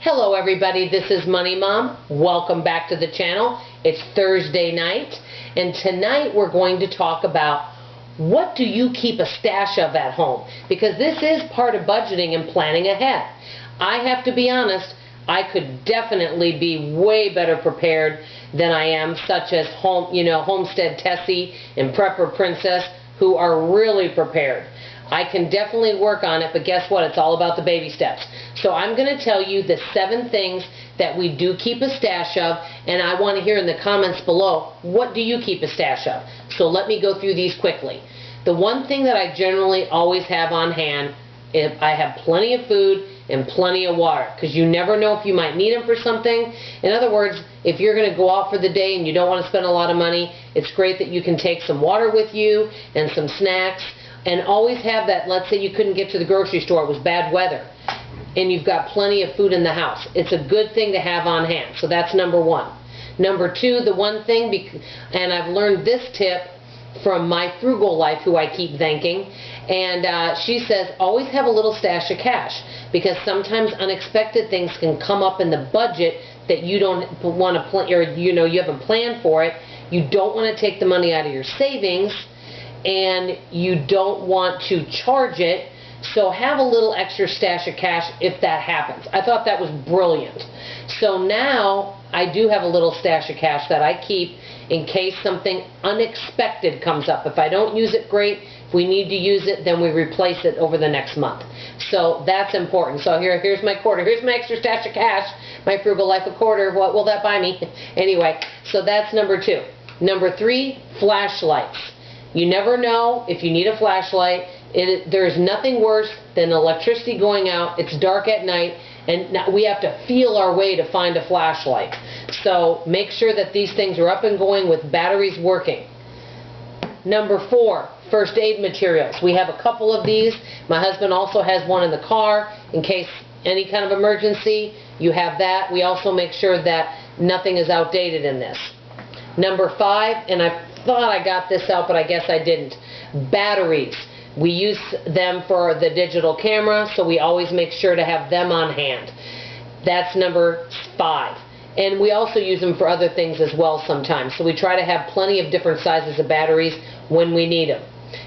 Hello everybody, this is Money Mom. Welcome back to the channel. It's Thursday night, and tonight we're going to talk about what do you keep a stash of at home, because this is part of budgeting and planning ahead. I have to be honest, I could definitely be way better prepared than I am, such as Homestead Tessie and Prepper Princess, who are really prepared. I can definitely work on it, but guess what? It's all about the baby steps. So I'm going to tell you the 7 things that we do keep a stash of, and I want to hear in the comments below, what do you keep a stash of? So let me go through these quickly. The one thing that I generally always have on hand, if I have plenty of food and plenty of water, because you never know if you might need them for something. In other words, if you're going to go out for the day and you don't want to spend a lot of money, it's great that you can take some water with you and some snacks. And always have that. Let's say you couldn't get to the grocery store, it was bad weather, and you've got plenty of food in the house. It's a good thing to have on hand. So that's number 1. Number 2, the one thing, and I've learned this tip from my Frugal life, who I keep thanking, and she says always have a little stash of cash, because sometimes unexpected things can come up in the budget that you don't want to plan, or you haven't planned for it. You don't want to take the money out of your savings, and you don't want to charge it, so have a little extra stash of cash if that happens. I thought that was brilliant. So now I do have a little stash of cash that I keep in case something unexpected comes up. If I don't use it, great. If we need to use it, then we replace it over the next month. So that's important. So here's my quarter. Here's my extra stash of cash. My Frugal Life a quarter. What will that buy me? Anyway, so that's number 2. Number 3, flashlights. You never know if you need a flashlight. There is nothing worse than electricity going out. It's dark at night, and we have to feel our way to find a flashlight. So make sure that these things are up and going with batteries working. Number 4, first aid materials. We have a couple of these. My husband also has one in the car in case any kind of emergency. You have that. We also make sure that nothing is outdated in this. Number 5, and I thought I got this out, but I guess I didn't. Batteries. We use them for the digital camera, so we always make sure to have them on hand. That's number 5. And we also use them for other things as well sometimes. So we try to have plenty of different sizes of batteries when we need them.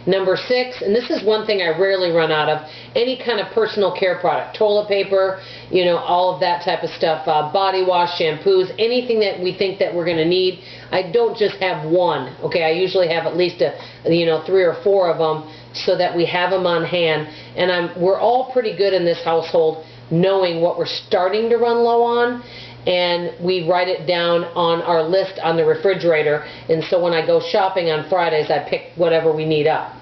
Number 6, and this is one thing I rarely run out of, any kind of personal care product, toilet paper, all of that type of stuff, body wash, shampoos, anything that we think that we're going to need. I don't just have one, okay? I usually have at least 3 or 4 of them so that we have them on hand. And we're all pretty good in this household knowing what we're starting to run low on, and we write it down on our list on the refrigerator, and so when I go shopping on Fridays, I pick whatever we need up.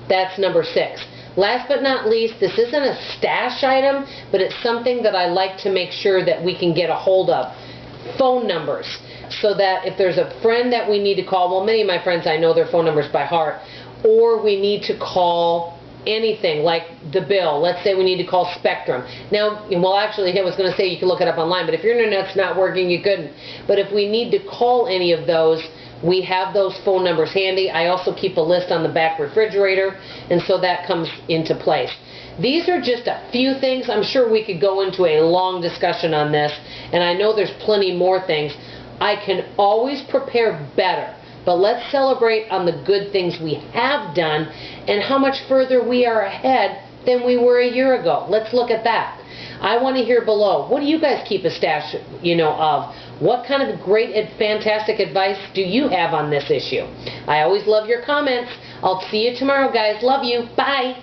That's number 6. Last but not least, this isn't a stash item, but it's something that I like to make sure that we can get a hold of. Phone numbers, so that if there's a friend that we need to call, well, many of my friends, I know their phone numbers by heart, or we need to call anything like the bill. Let's say we need to call Spectrum. Now, well, actually, I was going to say you can look it up online, but if your internet's not working, you couldn't. But if we need to call any of those, we have those phone numbers handy. I also keep a list on the back refrigerator, and so that comes into place. These are just a few things. I'm sure we could go into a long discussion on this, and I know there's plenty more things. I can always prepare better. But let's celebrate on the good things we have done and how much further we are ahead than we were a year ago. Let's look at that. I want to hear below, what do you guys keep a stash, of? What kind of great and fantastic advice do you have on this issue? I always love your comments. I'll see you tomorrow, guys. Love you. Bye.